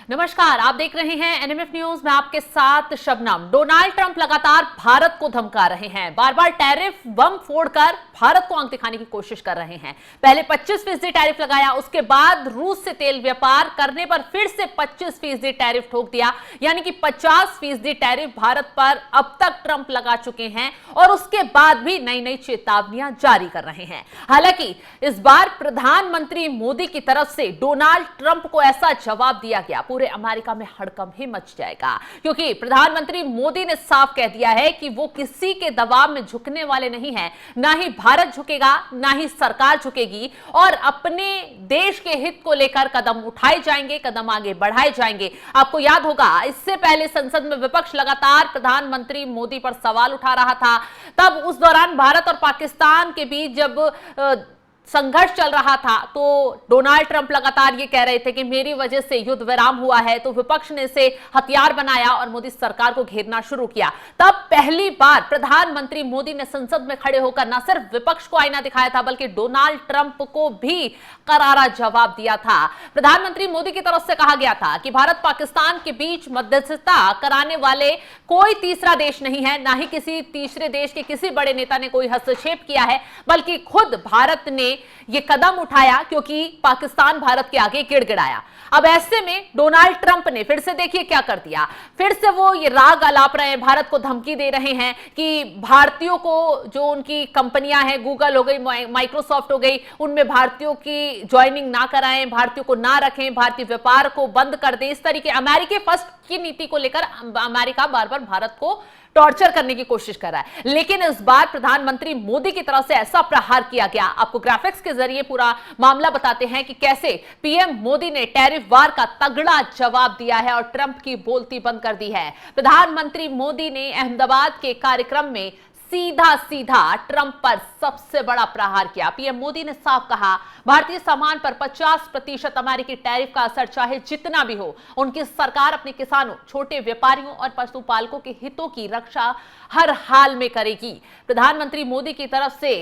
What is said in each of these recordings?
नमस्कार, आप देख रहे हैं एनएमएफ न्यूज में आपके साथ शबनम। डोनाल्ड ट्रंप लगातार भारत को धमका रहे हैं, बार बार टैरिफ बम फोड़कर भारत को आंख दिखाने की कोशिश कर रहे हैं। पहले 25% टैरिफ लगाया, उसके बाद रूस से तेल व्यापार करने पर फिर से 25% टैरिफ ठोक दिया, यानी कि 50% टैरिफ भारत पर अब तक ट्रंप लगा चुके हैं और उसके बाद भी नई नई चेतावनियां जारी कर रहे हैं। हालांकि इस बार प्रधानमंत्री मोदी की तरफ से डोनाल्ड ट्रंप को ऐसा जवाब दिया गया, पूरे अमेरिका में हड़कंप ही मच जाएगा, क्योंकि प्रधानमंत्री मोदी ने साफ कह दिया है कि वो किसी के दबाव में झुकने वाले नहीं हैं, ना ही भारत झुकेगा, ना ही सरकार झुकेगी और अपने देश के हित को लेकर कदम उठाए जाएंगे, कदम आगे बढ़ाए जाएंगे। आपको याद होगा, इससे पहले संसद में विपक्ष लगातार प्रधानमंत्री मोदी पर सवाल उठा रहा था। तब उस दौरान भारत और पाकिस्तान के बीच जब संघर्ष चल रहा था तो डोनाल्ड ट्रंप लगातार ये कह रहे थे कि मेरी वजह से युद्ध विराम हुआ है, तो विपक्ष ने इसे हथियार बनाया और मोदी सरकार को घेरना शुरू किया। तब पहली बार प्रधानमंत्री मोदी ने संसद में खड़े होकर न सिर्फ विपक्ष को आईना दिखाया था, बल्कि डोनाल्ड ट्रंप को भी करारा जवाब दिया था। प्रधानमंत्री मोदी की तरफ से कहा गया था कि भारत पाकिस्तान के बीच मध्यस्थता कराने वाले कोई तीसरा देश नहीं है, ना ही किसी तीसरे देश के किसी बड़े नेता ने कोई हस्तक्षेप किया है, बल्कि खुद भारत ने ये कदम उठाया क्योंकि पाकिस्तान भारत के आगे गिड़गिड़ाया। अब ऐसे में डोनाल्ड ट्रंप ने फिर से देखिए क्या कर दिया, फिर से वो ये राग अलाप रहे हैं, भारत को धमकी दे रहे हैं कि भारतीयों को, जो उनकी कंपनियां हैं, गूगल हो गई, माइक्रोसॉफ्ट हो गई, उनमें भारतीयों की ज्वाइनिंग ना कराएं, भारतीयों को ना रखें, भारतीय व्यापार को बंद कर दें। इस तरीके अमेरिका फर्स्ट की नीति को लेकर अमेरिका बार बार भारत को टॉर्चर करने की कोशिश कर रहा है, लेकिन इस बार प्रधानमंत्री मोदी की तरफ से ऐसा प्रहार किया गया। आपको ग्राफिक्स के जरिए पूरा मामला बताते हैं कि कैसे पीएम मोदी ने टैरिफ वार का तगड़ा जवाब दिया है और ट्रंप की बोलती बंद कर दी है। प्रधानमंत्री मोदी ने अहमदाबाद के कार्यक्रम में सीधा सीधा ट्रंप पर सबसे बड़ा प्रहार किया। पीएम मोदी ने साफ कहा, भारतीय सामान पर 50% अमेरिकी टैरिफ का असर चाहे जितना भी हो, उनकी सरकार अपने किसानों, छोटे व्यापारियों और पशुपालकों के हितों की रक्षा हर हाल में करेगी। प्रधानमंत्री मोदी की तरफ से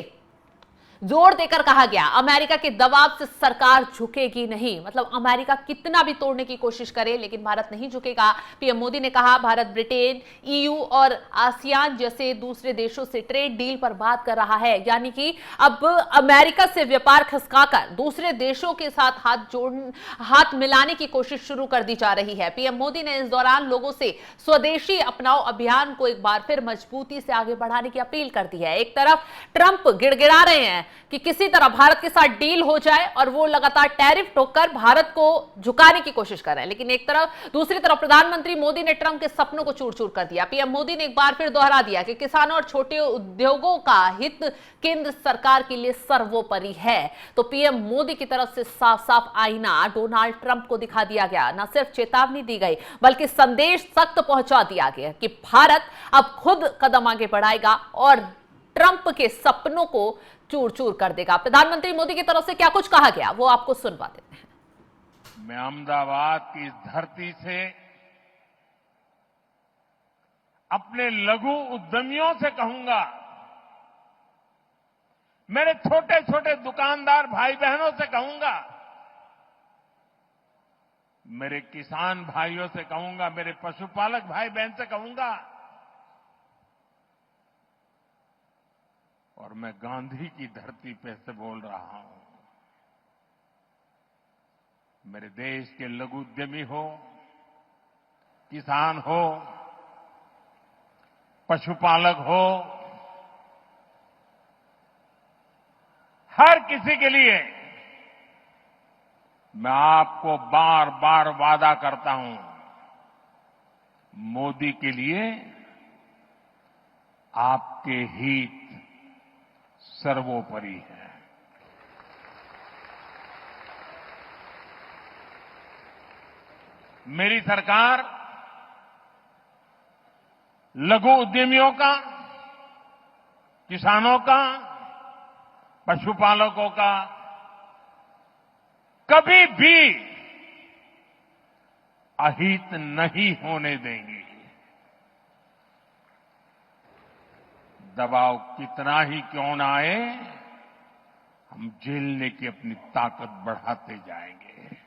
जोर देकर कहा गया, अमेरिका के दबाव से सरकार झुकेगी नहीं। मतलब अमेरिका कितना भी तोड़ने की कोशिश करे, लेकिन भारत नहीं झुकेगा। पीएम मोदी ने कहा, भारत ब्रिटेन, ईयू और आसियान जैसे दूसरे देशों से ट्रेड डील पर बात कर रहा है, यानी कि अब अमेरिका से व्यापार खसकाकर दूसरे देशों के साथ हाथ मिलाने की कोशिश शुरू कर दी जा रही है। पीएम मोदी ने इस दौरान लोगों से स्वदेशी अपनाओ अभियान को एक बार फिर मजबूती से आगे बढ़ाने की अपील कर दी है। एक तरफ ट्रंप गिड़गिड़ा रहे हैं कि किसी तरह भारत के साथ डील हो जाए और वो लगातार टैरिफ ठोककर भारत को झुकाने की कोशिश कर रहे हैं, लेकिन दूसरी तरफ प्रधानमंत्री मोदी ने ट्रंप के सपनों को चूर चूर कर दिया। पीएम मोदी ने एक बार फिर दोहरा दिया कि किसानों और छोटे उद्योगों का हित केंद्र सरकार के लिए सर्वोपरि है। तो पीएम मोदी की तरफ से साफ साफ आईना डोनाल्ड ट्रंप को दिखा दिया गया। न सिर्फ चेतावनी दी गई, बल्कि संदेश सख्त पहुंचा दिया गया कि भारत अब खुद कदम आगे बढ़ाएगा और ट्रंप के सपनों को चूर चूर कर देगा। प्रधानमंत्री मोदी की तरफ से क्या कुछ कहा गया, वो आपको सुनवा देते हैं। मैं अहमदाबाद की इस धरती से अपने लघु उद्यमियों से कहूंगा, मेरे छोटे छोटे दुकानदार भाई बहनों से कहूंगा, मेरे किसान भाइयों से कहूंगा, मेरे पशुपालक भाई बहन से कहूंगा, और मैं गांधी की धरती पे से बोल रहा हूं, मेरे देश के लघु उद्यमी हो, किसान हो, पशुपालक हो, हर किसी के लिए मैं आपको बार बार वादा करता हूं, मोदी के लिए आपके हित सर्वोपरि है। मेरी सरकार लघु उद्यमियों का, किसानों का, पशुपालकों का कभी भी अहित नहीं होने देंगी। दबाव कितना ही क्यों ना आए, हम झेलने की अपनी ताकत बढ़ाते जाएंगे।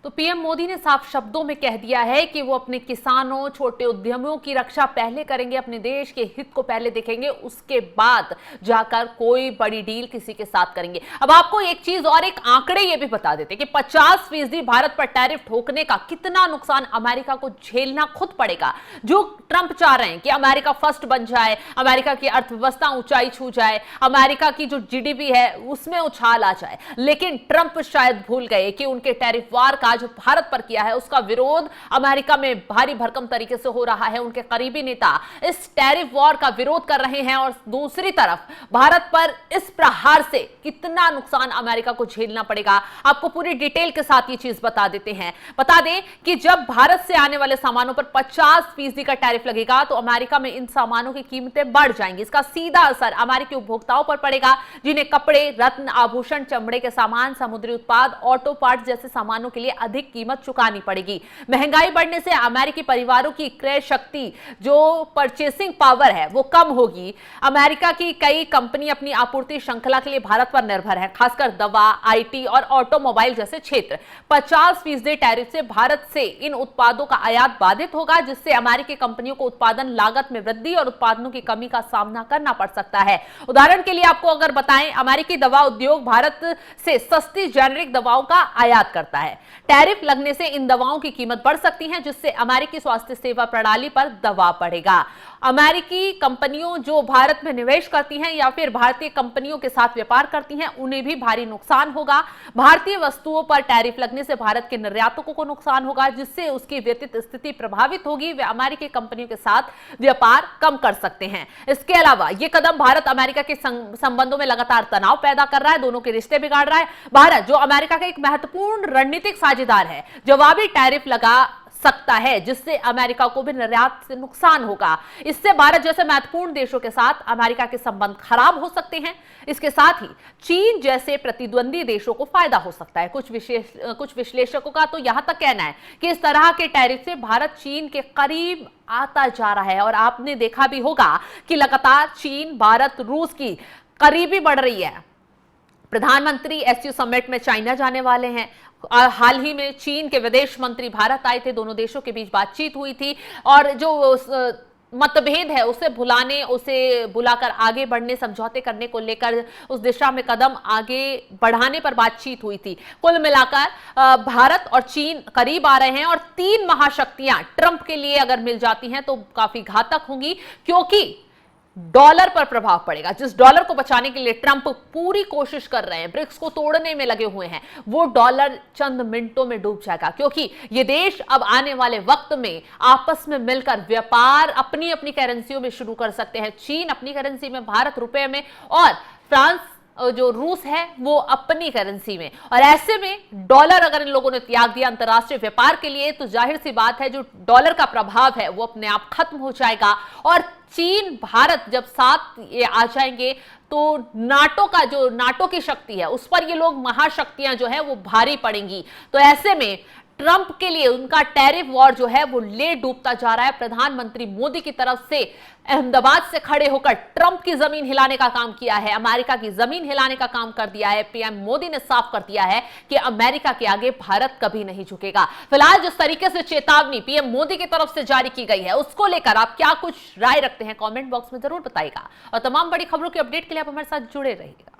तो पीएम मोदी ने साफ शब्दों में कह दिया है कि वो अपने किसानों, छोटे उद्यमियों की रक्षा पहले करेंगे, अपने देश के हित को पहले देखेंगे, उसके बाद जाकर कोई बड़ी डील किसी के साथ करेंगे। अब आपको एक चीज और एक आंकड़े ये भी बता देते कि 50% भारत पर टैरिफ ठोकने का कितना नुकसान अमेरिका को झेलना खुद पड़ेगा। जो ट्रंप चाह रहे हैं कि अमेरिका फर्स्ट बन जाए, अमेरिका की अर्थव्यवस्था ऊंचाई छू जाए, अमेरिका की जो जीडीपी है उसमें उछाल आ जाए, लेकिन ट्रंप शायद भूल गए कि उनके टैरिफ वार का जो भारत पर किया है उसका विरोध अमेरिका में भारी भरकम तरीके से हो रहा है। उनके करीबी नेता इस टैरिफ वॉर का विरोध कर रहे हैं और दूसरी तरफ भारत पर इस प्रहार से कितना नुकसान अमेरिका को झेलना पड़ेगा, आपको पूरी डिटेल के साथ ये चीज बता देते हैं। बता दें कि जब भारत से आने वाले सामानों पर 50% का टैरिफ लगेगा तो अमेरिका में इन सामानों की कीमतें बढ़ जाएंगी। इसका सीधा असर अमेरिकी उपभोक्ताओं पर पड़ेगा, जिन्हें कपड़े, रत्न, आभूषण, चमड़े के सामान, समुद्री उत्पाद, ऑटो पार्ट्स जैसे सामानों के लिए अधिक कीमत चुकानी पड़ेगी। महंगाई बढ़ने से अमेरिकी परिवारों की क्रय शक्ति, जो परचेसिंग पावर है, वो कम होगी। अमेरिका की कई कंपनी अपनी आपूर्ति श्रृंखला के लिए भारत पर निर्भर है, खासकर दवा, आईटी और ऑटोमोबाइल जैसे क्षेत्र। 50% टैरिफ से भारत से इन उत्पादों का आयात बाधित होगा, जिससे अमेरिकी कंपनियों को उत्पादन लागत में वृद्धि और उत्पादनों की कमी का सामना करना पड़ सकता है। उदाहरण के लिए आपको अगर बताएं, अमेरिकी दवा उद्योग भारत से सस्ती जेनेरिक दवाओं का आयात करता है। टैरिफ लगने से इन दवाओं की कीमत बढ़ सकती है, जिससे अमेरिकी स्वास्थ्य सेवा प्रणाली पर दबाव पड़ेगा। अमेरिकी कंपनियों जो भारत में निवेश करती हैं या फिर भारतीय कंपनियों के साथ व्यापार करती हैं, उन्हें भी भारी नुकसान होगा। भारतीय वस्तुओं पर टैरिफ लगने से भारत के निर्यातकों को नुकसान होगा, जिससे उसकी वित्तीय स्थिति प्रभावित होगी। वे अमेरिकी कंपनियों के साथ व्यापार कम कर सकते हैं। इसके अलावा यह कदम भारत अमेरिका के संबंधों में लगातार तनाव पैदा कर रहा है, दोनों के रिश्ते बिगाड़ रहा है। भारत, जो अमेरिका का एक महत्वपूर्ण रणनीतिक साझेदार है, जवाबी टैरिफ लगा सकता है, जिससे अमेरिका को भी निर्यात से नुकसान होगा। इससे भारत जैसे महत्वपूर्ण देशों के साथ अमेरिका के संबंध खराब हो सकते हैं। इसके साथ ही चीन जैसे प्रतिद्वंदी देशों को फायदा हो सकता है। कुछ विश्लेषकों का तो यहां तक कहना है कि इस तरह के टैरिफ से भारत चीन के करीब आता जा रहा है। और आपने देखा भी होगा कि लगातार चीन, भारत, रूस की करीबी बढ़ रही है। प्रधानमंत्री एससीओ समिट में चाइना जाने वाले हैं। हाल ही में चीन के विदेश मंत्री भारत आए थे, दोनों देशों के बीच बातचीत हुई थी और जो मतभेद है उसे बुलाकर आगे बढ़ने, समझौते करने को लेकर उस दिशा में कदम आगे बढ़ाने पर बातचीत हुई थी। कुल मिलाकर भारत और चीन करीब आ रहे हैं और 3 महाशक्तियां ट्रंप के लिए अगर मिल जाती हैं तो काफी घातक होंगी, क्योंकि डॉलर पर प्रभाव पड़ेगा। जिस डॉलर को बचाने के लिए ट्रंप पूरी कोशिश कर रहे हैं, ब्रिक्स को तोड़ने में लगे हुए हैं, वो डॉलर चंद मिनटों में डूब जाएगा, क्योंकि ये देश अब आने वाले वक्त में आपस में मिलकर व्यापार अपनी अपनी करेंसियों में शुरू कर सकते हैं। चीन अपनी करेंसी में, भारत रुपए में और फ्रांस जो रूस है वो अपनी करेंसी में। और ऐसे में डॉलर अगर इन लोगों ने त्याग दिया अंतरराष्ट्रीय व्यापार के लिए, तो जाहिर सी बात है जो डॉलर का प्रभाव है वो अपने आप खत्म हो जाएगा। और चीन, भारत जब साथ ये आ जाएंगे तो नाटो की शक्ति है उस पर ये लोग महाशक्तियां जो है वो भारी पड़ेंगी। तो ऐसे में ट्रंप के लिए उनका टैरिफ वॉर जो है वो ले डूबता जा रहा है। प्रधानमंत्री मोदी की तरफ से अहमदाबाद से खड़े होकर ट्रंप की जमीन हिलाने का काम किया है, अमेरिका की जमीन हिलाने का काम कर दिया है। पीएम मोदी ने साफ कर दिया है कि अमेरिका के आगे भारत कभी नहीं झुकेगा। फिलहाल जिस तरीके से चेतावनी पीएम मोदी की तरफ से जारी की गई है, उसको लेकर आप क्या कुछ राय रखते हैं, कमेंट बॉक्स में जरूर बताइएगा। और तमाम बड़ी खबरों की अपडेट के लिए आप हमारे साथ जुड़े रहिएगा।